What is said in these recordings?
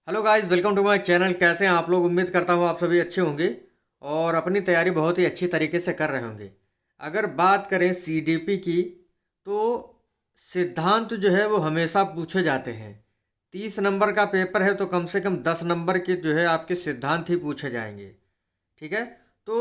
Hello guys, welcome to my channel. कैसे हैं आप लोग? उम्मीद करता हूँ आप सभी अच्छे होंगे और अपनी तैयारी बहुत ही अच्छी तरीके से कर रहे होंगे। अगर बात करें सीडीपी की, तो सिद्धांत जो है वो हमेशा पूछे जाते हैं। 30 नंबर का पेपर है तो कम से कम 10 नंबर के जो है आपके सिद्धांत ही पूछे जाएंगे। ठीक है। तो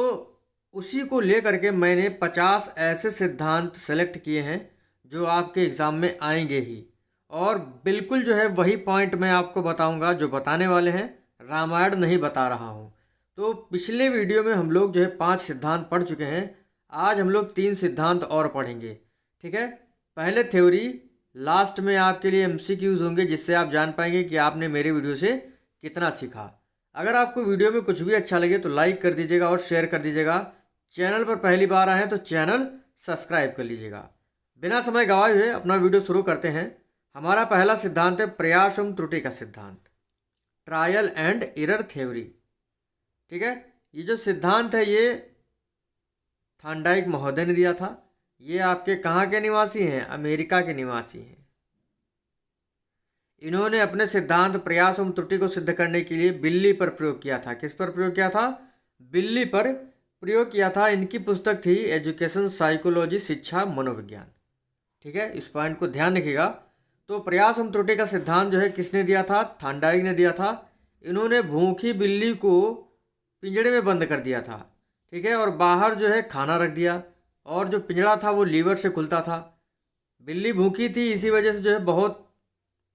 उसी को लेकर के मैंने 50 ऐसे सिद्धांत सेलेक्ट किए हैं जो आपके एग्ज़ाम में आएंगे ही। और बिल्कुल जो है वही पॉइंट मैं आपको बताऊंगा जो बताने वाले हैं। रामायण नहीं बता रहा हूँ। तो पिछले वीडियो में हम लोग जो है 5 सिद्धांत पढ़ चुके हैं। आज हम लोग 3 सिद्धांत और पढ़ेंगे। ठीक है। पहले थ्योरी, लास्ट में आपके लिए एमसीक्यूज होंगे जिससे आप जान पाएंगे कि आपने मेरे वीडियो से कितना सीखा। अगर आपको वीडियो में कुछ भी अच्छा लगे तो लाइक कर दीजिएगा और शेयर कर दीजिएगा। चैनल पर पहली बार आए हैं तो चैनल सब्सक्राइब कर लीजिएगा। बिना समय गवाए हुए अपना वीडियो शुरू करते हैं। हमारा पहला सिद्धांत है प्रयास एवं त्रुटि का सिद्धांत, ट्रायल एंड एरर थ्योरी। ठीक है। ये जो सिद्धांत है ये थांडाइक महोदय ने दिया था। ये आपके कहाँ के निवासी हैं? अमेरिका के निवासी हैं। इन्होंने अपने सिद्धांत प्रयास एवं त्रुटि को सिद्ध करने के लिए बिल्ली पर प्रयोग किया था। किस पर प्रयोग किया था? बिल्ली पर प्रयोग किया था। इनकी पुस्तक थी एजुकेशन साइकोलॉजी, शिक्षा मनोविज्ञान। ठीक है, इस पॉइंट को ध्यान रखिएगा। तो प्रयास एवं त्रुटि का सिद्धांत जो है किसने दिया था? थांडाइक ने दिया था। इन्होंने भूखी बिल्ली को पिंजड़े में बंद कर दिया था। ठीक है। और बाहर जो है खाना रख दिया और जो पिंजड़ा था वो लीवर से खुलता था। बिल्ली भूखी थी, इसी वजह से जो है बहुत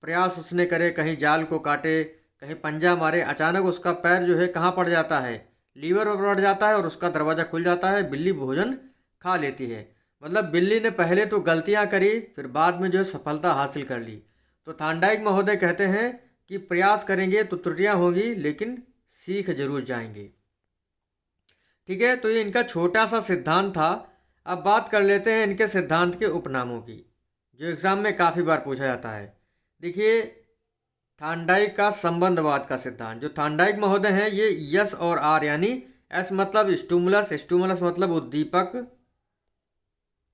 प्रयास उसने करे, कहीं जाल को काटे, कहीं पंजा मारे। अचानक उसका पैर जो है कहाँ पड़ जाता है? लीवर पर पड़ जाता है और उसका दरवाज़ा खुल जाता है। बिल्ली भोजन खा लेती है। मतलब बिल्ली ने पहले तो गलतियाँ करी, फिर बाद में जो है सफलता हासिल कर ली। तो थांडाइक महोदय कहते हैं कि प्रयास करेंगे तो त्रुटियाँ होंगी लेकिन सीख जरूर जाएंगे। ठीक है। तो ये इनका छोटा सा सिद्धांत था। अब बात कर लेते हैं इनके सिद्धांत के उपनामों की, जो एग्ज़ाम में काफ़ी बार पूछा जाता है। देखिए, थांडाइक का संबंधवाद का सिद्धांत, जो थांडाइक महोदय हैं ये यस और आर, यानी एस मतलब स्टूमुलस, स्टूमुलस मतलब उद्दीपक,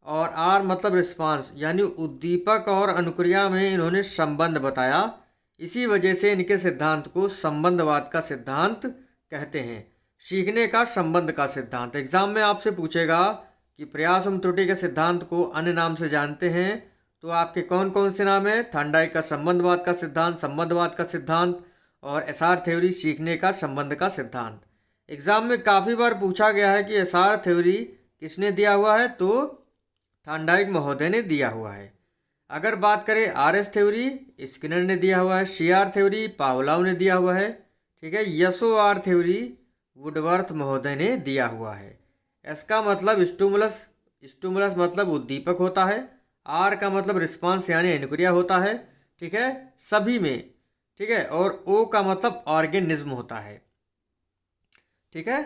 और आर मतलब रिस्पांस, यानी उद्दीपक और अनुक्रिया में इन्होंने संबंध बताया। इसी वजह से इनके सिद्धांत को संबंधवाद का सिद्धांत कहते हैं। सीखने का संबंध का सिद्धांत। एग्जाम में आपसे पूछेगा कि प्रयास एवं त्रुटि के सिद्धांत को अन्य नाम से जानते हैं तो आपके कौन कौन से नाम है? थांडाइक का संबंधवाद का सिद्धांत, संबंधवाद का सिद्धांत, और एसआर थ्योरी, सीखने का संबंध का सिद्धांत। एग्जाम में काफ़ी बार पूछा गया है कि एसआर थ्योरी किसने दिया हुआ है? तो थांडाइक महोदय ने दिया हुआ है। अगर बात करें आरएस थ्योरी, स्किनर ने दिया हुआ है। सीआर थ्योरी पावलोव ने दिया हुआ है। ठीक है। एसओआर थ्योरी वुडवर्थ महोदय ने दिया हुआ है। इसका मतलब स्टूमुलस, स्टूमुलस मतलब उद्दीपक होता है। आर का मतलब रिस्पांस यानी अनुक्रिया होता है। ठीक है, सभी में। ठीक है। और ओ का मतलब ऑर्गेनिज्म होता है। ठीक है।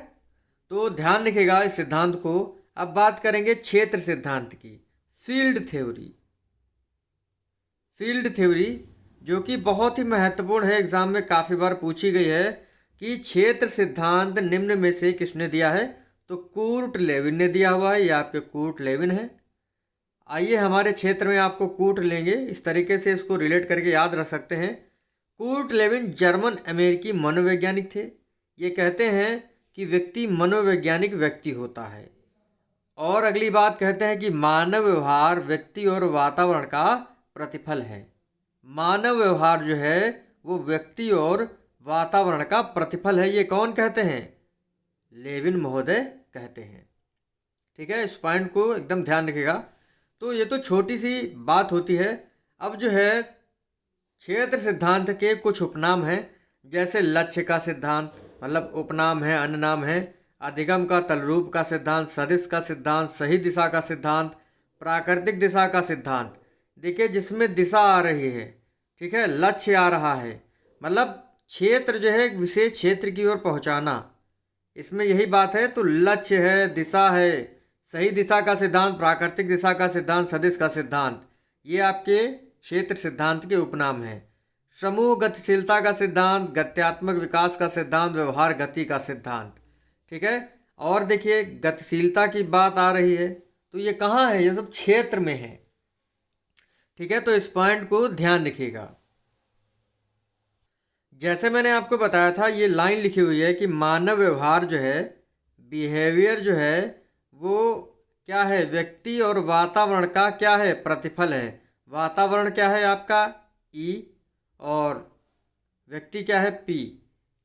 तो ध्यान रखिएगा इस सिद्धांत को। अब बात करेंगे क्षेत्र सिद्धांत की, फील्ड थ्योरी। फील्ड थ्योरी जो कि बहुत ही महत्वपूर्ण है, एग्जाम में काफ़ी बार पूछी गई है कि क्षेत्र सिद्धांत निम्न में से किसने दिया है? तो कूर्ट लेविन ने दिया हुआ है। ये आपके कूर्ट लेविन है। आइए हमारे क्षेत्र में आपको कूर्ट लेंगे, इस तरीके से इसको रिलेट करके याद रख सकते हैं। कूर्ट लेविन जर्मन अमेरिकी मनोवैज्ञानिक थे। ये कहते हैं कि व्यक्ति मनोवैज्ञानिक व्यक्ति होता है। और अगली बात कहते हैं कि मानव व्यवहार व्यक्ति और वातावरण का प्रतिफल है। मानव व्यवहार जो है वो व्यक्ति और वातावरण का प्रतिफल है। ये कौन कहते हैं? लेविन महोदय कहते हैं। ठीक है, इस पॉइंट को एकदम ध्यान रखिएगा। तो ये तो छोटी सी बात होती है। अब जो है क्षेत्र सिद्धांत के कुछ उपनाम हैं, जैसे लक्ष्य का सिद्धांत, मतलब उपनाम है, अन्य नाम है। अधिगम का तलरूप का सिद्धांत, सदिश का सिद्धांत, सही दिशा का सिद्धांत, प्राकृतिक दिशा का सिद्धांत। देखिए, जिसमें दिशा आ रही है, ठीक है, लक्ष्य आ रहा है, मतलब क्षेत्र जो है एक विशेष क्षेत्र की ओर पहुंचाना, इसमें यही बात है। तो लक्ष्य है, दिशा है, सही दिशा का सिद्धांत, प्राकृतिक दिशा का सिद्धांत, सदिश का सिद्धांत, ये आपके क्षेत्र सिद्धांत के उपनाम हैं। समूह गतिशीलता का सिद्धांत, गत्यात्मक विकास का सिद्धांत, व्यवहार गति का सिद्धांत। ठीक है। और देखिए, गतिशीलता की बात आ रही है तो ये कहाँ है? ये सब क्षेत्र में है। ठीक है, तो इस पॉइंट को ध्यान रखिएगा। जैसे मैंने आपको बताया था, ये लाइन लिखी हुई है कि मानव व्यवहार जो है, बिहेवियर जो है, वो क्या है, व्यक्ति और वातावरण का क्या है, प्रतिफल है। वातावरण क्या है आपका ई, और व्यक्ति क्या है पी।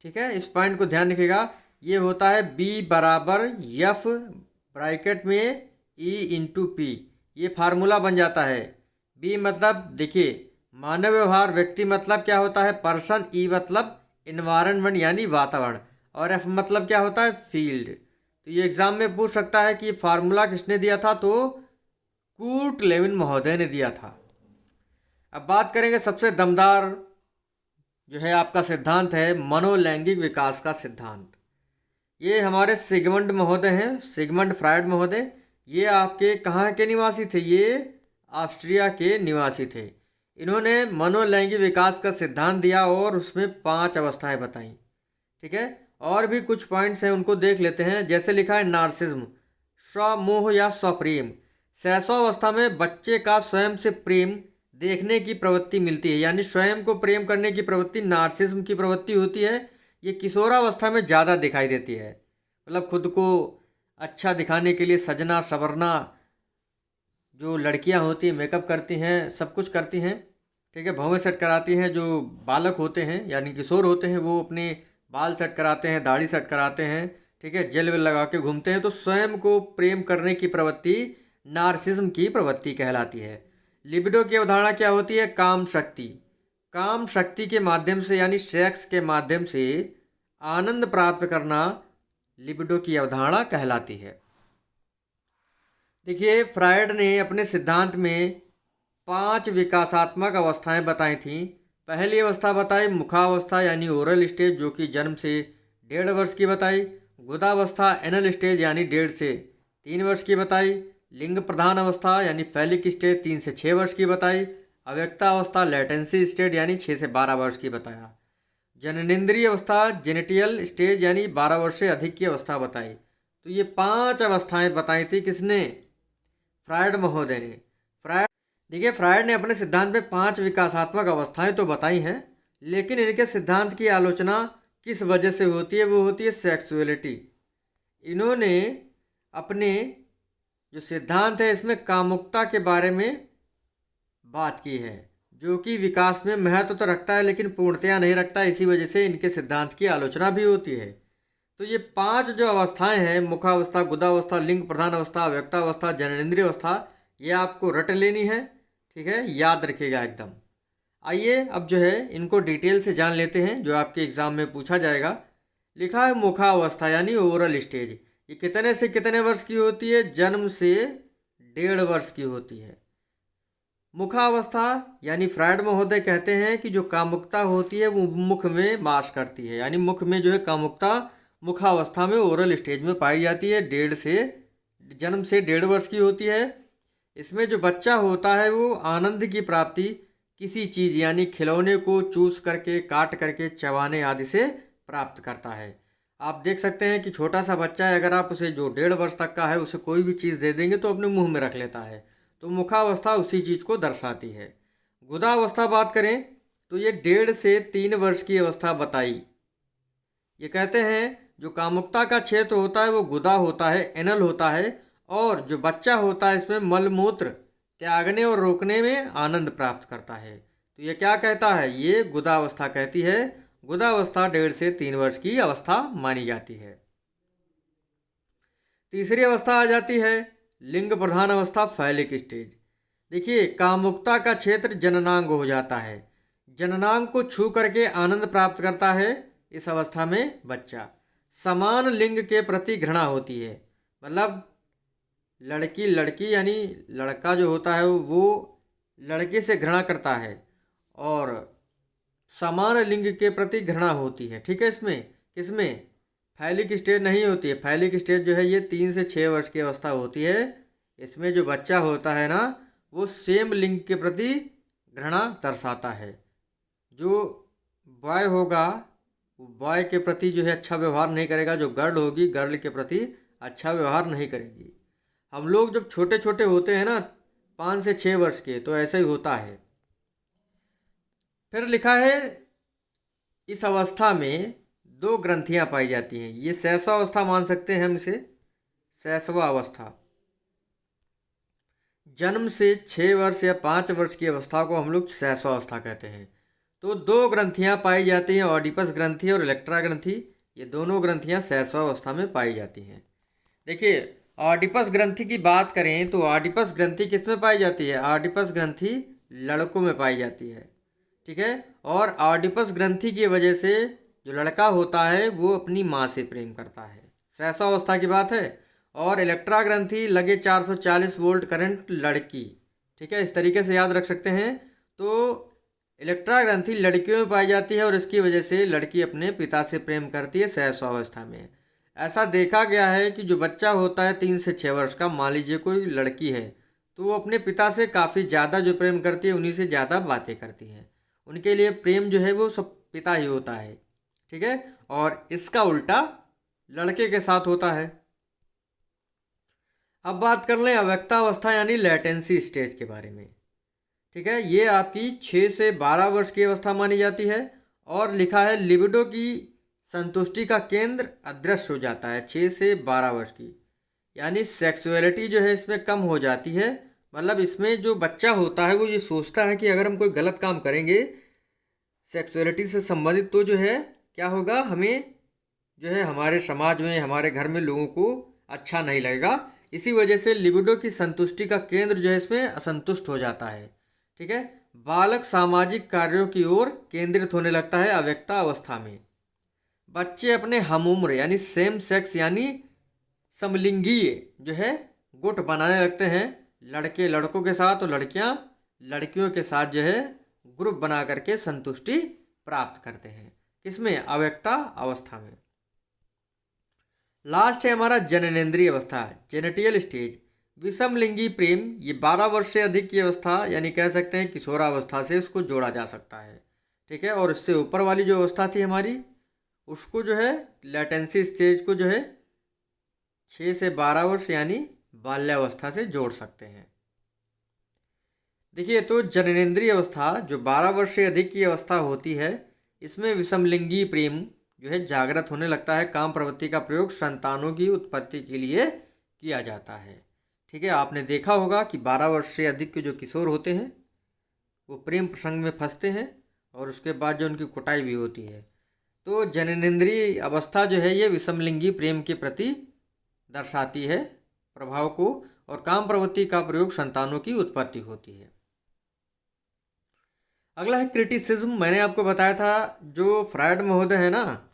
ठीक है, इस पॉइंट को ध्यान रखिएगा। ये होता है बी बराबर एफ ब्रैकेट में ई इंटू पी, ये फार्मूला बन जाता है। बी मतलब देखिए, मानव व्यवहार, व्यक्ति मतलब क्या होता है, पर्सन, ई मतलब इन्वायरमेंट यानी वातावरण, और एफ मतलब क्या होता है, फील्ड। तो ये एग्जाम में पूछ सकता है कि ये फार्मूला किसने दिया था, तो कूर्ट लेविन महोदय ने दिया था। अब बात करेंगे सबसे दमदार जो है आपका सिद्धांत है, मनोलैंगिक विकास का सिद्धांत। ये हमारे सिगमंड महोदय हैं, सिगमंड फ्रायड महोदय। ये आपके कहाँ के निवासी थे, ये ऑस्ट्रिया के निवासी थे। इन्होंने मनोलैंगिक विकास का सिद्धांत दिया और उसमें 5 अवस्थाएं बताई। ठीक है, और भी कुछ पॉइंट्स हैं, उनको देख लेते हैं। जैसे लिखा है नार्सिज्म, स्वमोह या स्वप्रेम। शैशवावस्था में बच्चे का स्वयं से प्रेम देखने की प्रवृत्ति मिलती है, यानी स्वयं को प्रेम करने की प्रवृत्ति नार्सिज्म की प्रवृत्ति होती है। ये किशोरावस्था में ज़्यादा दिखाई देती है, मतलब खुद को अच्छा दिखाने के लिए सजना संवरना, जो लड़कियां होती हैं मेकअप करती हैं, सब कुछ करती हैं। ठीक है, भौवें सेट कराती हैं। जो बालक होते हैं यानी किशोर होते हैं, वो अपने बाल सेट कराते हैं, दाढ़ी सेट कराते हैं। ठीक है, जेल वेल लगा के घूमते हैं। तो स्वयं को प्रेम करने की प्रवृत्ति नार्सिज्म की प्रवृत्ति कहलाती है। लिबिडो की अवधारणा क्या होती है, काम शक्ति। काम शक्ति के माध्यम से यानी सेक्स के माध्यम से आनंद प्राप्त करना लिबिडो की अवधारणा कहलाती है। देखिए, फ्रायड ने अपने सिद्धांत में 5 विकासात्मक अवस्थाएं बताई थीं। पहली अवस्था बताई मुखावस्था यानी ओरल स्टेज, जो कि जन्म से 1.5 वर्ष की बताई। गुदावस्था एनल स्टेज यानी 1.5 से 3 वर्ष की बताई। लिंग प्रधान अवस्था यानी फैलिक स्टेज 3 से 6 वर्ष की बताई। अव्यक्ता अवस्था लेटेंसी स्टेज यानी 6 से 12 वर्ष की बताया। जननेंद्रिय अवस्था जेनेटियल स्टेज यानी 12 वर्ष से अधिक की अवस्था बताई। तो ये 5 अवस्थाएं बताई थी किसने, फ्रायड महोदय ने। फ्रायड, देखिए, फ्रायड ने अपने सिद्धांत में 5 विकासात्मक अवस्थाएं तो बताई हैं, लेकिन इनके सिद्धांत की आलोचना किस वजह से होती है, वो होती है सेक्सुअलिटी। इन्होंने अपने जो सिद्धांत है इसमें कामुकता के बारे में बात की है, जो कि विकास में महत्व तो रखता है लेकिन पूर्णतया नहीं रखता। इसी वजह से इनके सिद्धांत की आलोचना भी होती है। तो ये 5 जो अवस्थाएं हैं, मुखावस्था, गुदावस्था, लिंग प्रधान अवस्था, अव्यक्तावस्था, जननेंद्रिय अवस्था, ये आपको रट लेनी है। ठीक है, याद रखिएगा एकदम। आइए अब जो है इनको डिटेल से जान लेते हैं, जो आपके एग्जाम में पूछा जाएगा। लिखा है मुखावस्था यानी ओरल स्टेज। ये कितने से कितने वर्ष की होती है, जन्म से 1.5 वर्ष की होती है। मुखावस्था यानी फ्रायड महोदय कहते हैं कि जो कामुकता होती है वो मुख में वास करती है, यानी मुख में जो है कामुकता मुखावस्था में ओरल स्टेज में पाई जाती है। जन्म से 1.5 वर्ष की होती है। इसमें जो बच्चा होता है वो आनंद की प्राप्ति किसी चीज़ यानी खिलौने को चूस करके, काट करके, चबाने आदि से प्राप्त करता है। आप देख सकते हैं कि छोटा सा बच्चा है, अगर आप उसे जो 1.5 वर्ष तक का है उसे कोई भी चीज़ दे देंगे तो अपने मुंह में रख लेता है। तो मुखावस्था उसी चीज़ को दर्शाती है। गुदावस्था बात करें तो ये 1.5 से 3 वर्ष की अवस्था बताई। ये कहते हैं जो कामुकता का क्षेत्र होता है वो गुदा होता है, एनल होता है, और जो बच्चा होता है इसमें मलमूत्र त्यागने और रोकने में आनंद प्राप्त करता है। तो ये क्या कहता है, ये गुदावस्था कहती है। गुदावस्था 1.5 से 3 वर्ष की अवस्था मानी जाती है। तीसरी अवस्था आ जाती है लिंग प्रधान अवस्था, फैलिक स्टेज। देखिए, कामुकता का क्षेत्र जननांग हो जाता है। जननांग को छू करके आनंद प्राप्त करता है इस अवस्था में बच्चा। समान लिंग के प्रति घृणा होती है, मतलब लड़की लड़की यानी लड़का जो होता है वो लड़के से घृणा करता है, और समान लिंग के प्रति घृणा होती है। ठीक है, इसमें किसमें, फैलिक स्टेज नहीं होती है। फैलिक स्टेज जो है ये 3 से 6 वर्ष की अवस्था होती है। इसमें जो बच्चा होता है ना वो सेम लिंग के प्रति घृणा दर्शाता है। जो बॉय होगा वो बॉय के प्रति जो है अच्छा व्यवहार नहीं करेगा, जो गर्ल होगी गर्ल के प्रति अच्छा व्यवहार नहीं करेगी। हम लोग जब छोटे छोटे होते हैं ना 5 से 6 वर्ष के, तो ऐसा ही होता है। फिर लिखा है इस अवस्था में दो ग्रंथियां पाई जाती हैं। ये शैशवावस्था मान सकते हैं हम इसे, शैशवावस्था। जन्म से 6 वर्ष या 5 वर्ष की अवस्था को हम लोग शैशवावस्था कहते हैं। तो दो ग्रंथियां पाई जाती हैं, ऑडिपस ग्रंथि और इलेक्ट्रा ग्रंथि। ये दोनों ग्रंथियां शैशवावस्था में पाई जाती हैं। देखिए, ऑडिपस ग्रंथि की बात करें तो ऑडिपस ग्रंथि किस में पाई जाती है? ऑडिपस ग्रंथि लड़कों में पाई जाती है, ठीक है। और ऑडिपस ग्रंथि की वजह से जो लड़का होता है वो अपनी माँ से प्रेम करता है, शैशवावस्था की बात है। और इलेक्ट्रा ग्रंथि लगे 440 वोल्ट करंट लड़की, ठीक है, इस तरीके से याद रख सकते हैं। तो इलेक्ट्रा ग्रंथि लड़कियों में पाई जाती है और इसकी वजह से लड़की अपने पिता से प्रेम करती है शैशवावस्था में। ऐसा देखा गया है कि जो बच्चा होता है 3 से 6 वर्ष का, मान लीजिए कोई लड़की है, तो वो अपने पिता से काफ़ी ज़्यादा जो प्रेम करती है, उन्हीं से ज़्यादा बातें करती है। उनके लिए प्रेम जो है वो सब पिता ही होता है, ठीक है। और इसका उल्टा लड़के के साथ होता है। अब बात कर लें अव्यक्तावस्था यानी लेटेंसी स्टेज के बारे में, ठीक है। ये आपकी 6 से 12 वर्ष की अवस्था मानी जाती है। और लिखा है लिबिडो की संतुष्टि का केंद्र अदृश्य हो जाता है 6 से 12 वर्ष की, यानी सेक्सुअलिटी जो है इसमें कम हो जाती है। मतलब इसमें जो बच्चा होता है वो ये सोचता है कि अगर हम कोई गलत काम करेंगे सेक्सुअलिटी से संबंधित तो जो है क्या होगा, हमें जो है हमारे समाज में, हमारे घर में लोगों को अच्छा नहीं लगेगा। इसी वजह से लिबिडो की संतुष्टि का केंद्र जो है इसमें असंतुष्ट हो जाता है, ठीक है। बालक सामाजिक कार्यों की ओर केंद्रित होने लगता है अव्यक्ता अवस्था में। बच्चे अपने हमउम्र यानी सेम सेक्स यानी समलिंगीय जो है गुट बनाने लगते हैं, लड़के लड़कों के साथ और लड़कियां लड़कियों के साथ जो है ग्रुप बना करके संतुष्टि प्राप्त करते हैं। किसमें? अव्यक्ता अवस्था में। लास्ट है हमारा जननेंद्रिय अवस्था, जेनेटियल स्टेज। विषमलिंगी प्रेम, ये 12 वर्ष से अधिक की अवस्था यानी कह सकते हैं किशोरावस्था से इसको जोड़ा जा सकता है, ठीक है। और इससे ऊपर वाली जो अवस्था थी हमारी, उसको जो है लेटेंसी स्टेज को जो है 6 से 12 वर्ष यानी बाल्यावस्था से जोड़ सकते हैं। देखिए, तो जननेंद्रिय अवस्था जो 12 वर्ष से अधिक की अवस्था होती है, इसमें विषमलिंगी प्रेम जो है जागृत होने लगता है। काम प्रवृत्ति का प्रयोग संतानों की उत्पत्ति के लिए किया जाता है, ठीक है। आपने देखा होगा कि 12 वर्ष से अधिक के जो किशोर होते हैं वो प्रेम प्रसंग में फंसते हैं और उसके बाद जो उनकी कुटाई भी होती है। तो जननेंद्रिय अवस्था जो है ये विषमलिंगी प्रेम के प्रति दर्शाती है प्रभाव को, और काम प्रवृत्ति का प्रयोग संतानों की उत्पत्ति होती है। अगला है क्रिटिसिज्म। मैंने आपको बताया था जो फ्रायड महोदय है ना,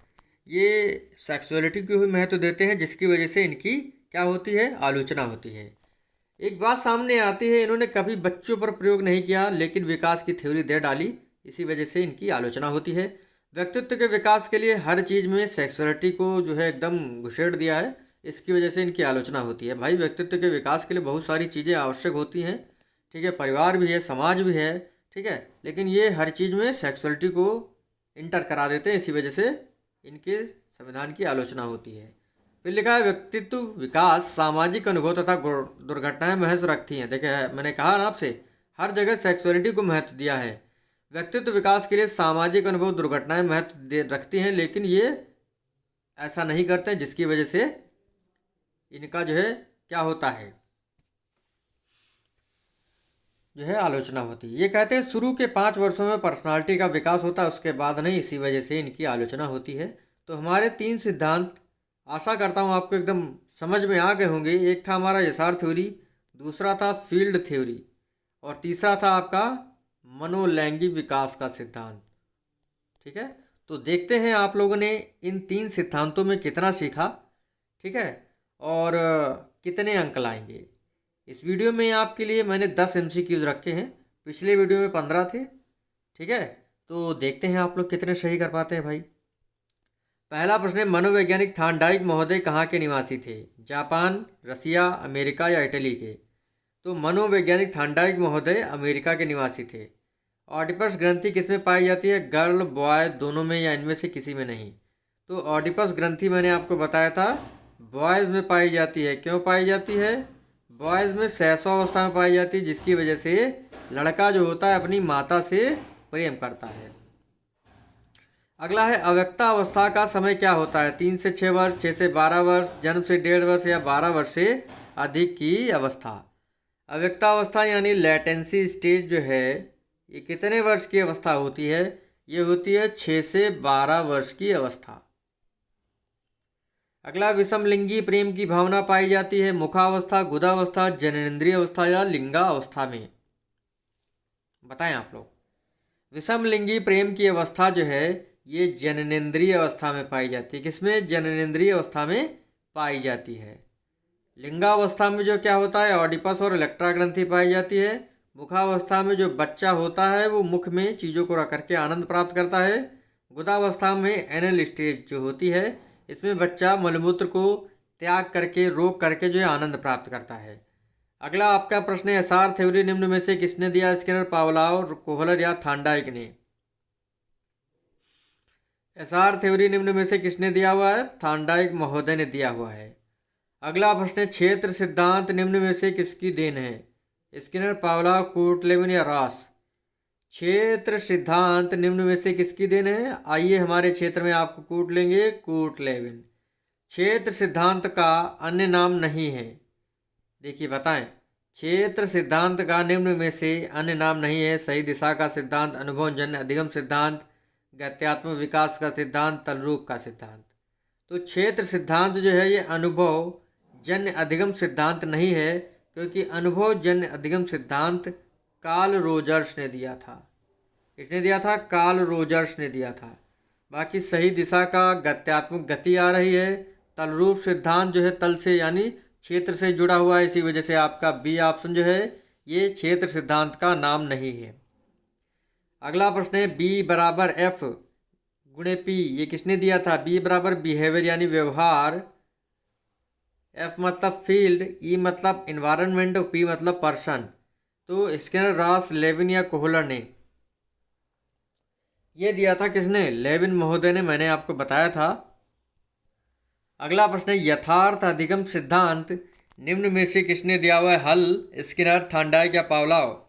ये सेक्सुअलिटी को ही महत्व देते हैं, जिसकी वजह से इनकी क्या होती है, आलोचना होती है। एक बात सामने आती है, इन्होंने कभी बच्चों पर प्रयोग नहीं किया लेकिन विकास की थ्योरी दे डाली, इसी वजह से इनकी आलोचना होती है। व्यक्तित्व के विकास के लिए हर चीज़ में सेक्सुअलिटी को जो है एकदम घुसेड़ दिया है, इसकी वजह से इनकी आलोचना होती है। भाई, व्यक्तित्व के विकास के लिए बहुत सारी चीज़ें आवश्यक होती हैं, ठीक है। परिवार भी है, समाज भी है, ठीक है, लेकिन ये हर चीज़ में सेक्सुअलिटी को इंटर करा देते हैं, इसी वजह से इनके संविधान की आलोचना होती है। फिर लिखा है व्यक्तित्व विकास सामाजिक अनुभव तथा दुर्घटनाएं महत्व रखती हैं। देखिए, मैंने कहा ना आपसे, हर जगह सेक्सुअलिटी को महत्व दिया है। व्यक्तित्व विकास के लिए सामाजिक अनुभव दुर्घटनाएं महत्व रखती हैं, लेकिन ये ऐसा नहीं करते, जिसकी वजह से इनका जो है क्या होता है, जो है आलोचना होती है। ये कहते हैं शुरू के 5 वर्षों में पर्सनालिटी का विकास होता है, उसके बाद नहीं, इसी वजह से इनकी आलोचना होती है। तो हमारे 3 सिद्धांत आशा करता हूँ आपको एकदम समझ में आ गए होंगे। एक था हमारा एसआर थ्योरी, दूसरा था फील्ड थ्योरी, और तीसरा था आपका मनोलैंगिक विकास का सिद्धांत, ठीक है। तो देखते हैं आप लोगों ने इन 3 सिद्धांतों में कितना सीखा, ठीक है, और कितने अंक लाएंगे। इस वीडियो में आपके लिए मैंने 10 MCQs रखे हैं, पिछले वीडियो में 15 थे, ठीक है। तो देखते हैं आप लोग कितने सही कर पाते हैं भाई। पहला प्रश्न है, मनोवैज्ञानिक थार्नडाइक महोदय कहाँ के निवासी थे? जापान, रसिया, अमेरिका या इटली के? तो मनोवैज्ञानिक थार्नडाइक महोदय अमेरिका के निवासी थे। ऑडिपस ग्रंथि किसमें पाई जाती है? गर्ल, बॉय, दोनों में या इनमें से किसी में नहीं? तो ऑडिपस ग्रंथि मैंने आपको बताया था बॉयज़ में पाई जाती है। क्यों पाई जाती है? बॉयज़ में शैशवावस्था में पाई जाती है, जिसकी वजह से लड़का जो होता है अपनी माता से प्रेम करता है। अगला है अव्यक्ता अवस्था का समय क्या होता है? 3 से 6 वर्ष, 6 से 12 वर्ष, जन्म से 1.5 वर्ष या 12 वर्ष से अधिक की अवस्था। अव्यक्ता अवस्था यानी लेटेंसी स्टेज जो है ये कितने वर्ष की अवस्था होती है? ये होती है 6 से 12 वर्ष की अवस्था। अगला विषमलिंगी प्रेम की भावना पाई जाती है मुखावस्था, गुदावस्था, जननेंद्रिय अवस्था या लिंगावस्था में? बताएं आप लोग। विषमलिंगी प्रेम की अवस्था जो है ये जननेंद्रिय अवस्था में पाई जाती है। किसमें? जननेंद्रिय अवस्था में पाई जाती है। लिंगावस्था में जो क्या होता है ऑडिपस और इलेक्ट्रा ग्रंथि पाई जाती है। मुखावस्था में जो बच्चा होता है वो मुख में चीज़ों को रख करके आनंद प्राप्त करता है। गुदावस्था में एनल स्टेज जो होती है इसमें बच्चा मलमूत्र को त्याग करके रोक करके जो है आनंद प्राप्त करता है। अगला आपका प्रश्न है एसआर थ्योरी निम्न में से किसने दिया? स्किनर, पावलोव, कोहलर या थांडाइक ने? एसआर थ्योरी निम्न में से किसने दिया हुआ है? थांडाइक महोदय ने दिया हुआ है। अगला प्रश्न है क्षेत्र सिद्धांत निम्न में से किसकी देन है? स्किनर, पावलोव, कूट-लेविन या रॉस? क्षेत्र सिद्धांत निम्न में से किसकी देन है? आइए हमारे क्षेत्र में आपको कूट लेंगे, कूट-लेविन। क्षेत्र सिद्धांत का अन्य नाम नहीं है। देखिए बताएं, क्षेत्र सिद्धांत का निम्न में से अन्य नाम नहीं है। सही दिशा का सिद्धांत, अनुभवजन्य अधिगम सिद्धांत, गत्यात्मक विकास का सिद्धांत, तलरूप का सिद्धांत। तो क्षेत्र सिद्धांत जो है ये अनुभव जन्य अधिगम सिद्धांत नहीं है, क्योंकि अनुभव जन्य अधिगम सिद्धांत कार्ल रोजर्स ने दिया था। किसने दिया था? कार्ल रोजर्स ने दिया था। बाकी सही दिशा का गत्यात्मक गति आ रही है। तलरूप सिद्धांत जो है तल से यानी क्षेत्र से जुड़ा हुआ है, इसी वजह से आपका बी ऑप्शन जो है ये क्षेत्र सिद्धांत का नाम नहीं है। अगला प्रश्न है बी बराबर एफ गुणे पी, ये किसने दिया था? बी बराबर बिहेवियर यानी व्यवहार, एफ मतलब फील्ड, ई मतलब इन्वायरमेंट और पी मतलब पर्सन। तो स्किनर, रॉस, लेविन या कोहलर ने? ये दिया था किसने? लेविन महोदय ने, मैंने आपको बताया था। अगला प्रश्न है यथार्थ अधिगम सिद्धांत निम्न में से किसने दिया हुआ है? हल, स्किनर, थांडाइक या पावलोव?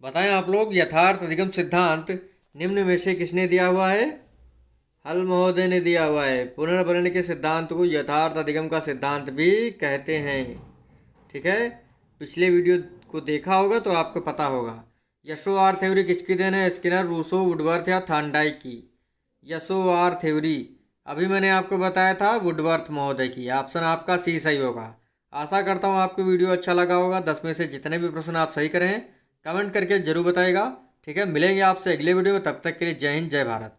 बताएं आप लोग, यथार्थ अधिगम सिद्धांत निम्न में से किसने दिया हुआ है? हल महोदय ने दिया हुआ है। पुनर्वर्ण के सिद्धांत को यथार्थ अधिगम का सिद्धांत भी कहते हैं। ठीक है, पिछले वीडियो को देखा होगा तो आपको पता होगा। यशोवार थ्योरी किसकी देन है? स्किनर, रूसो, वुडवर्थ या थांडाइक की? यशोवार थ्योरी अभी मैंने आपको बताया था वुडवर्थ महोदय की। ऑप्शन आपका सी सही होगा। आशा करता हूँ आपको वीडियो अच्छा लगा होगा। 10 में से जितने भी प्रश्न आप सही करें कमेंट करके जरूर बताइएगा। ठीक है, मिलेंगे आपसे अगले वीडियो में, तब तक के लिए जय हिंद, जय भारत।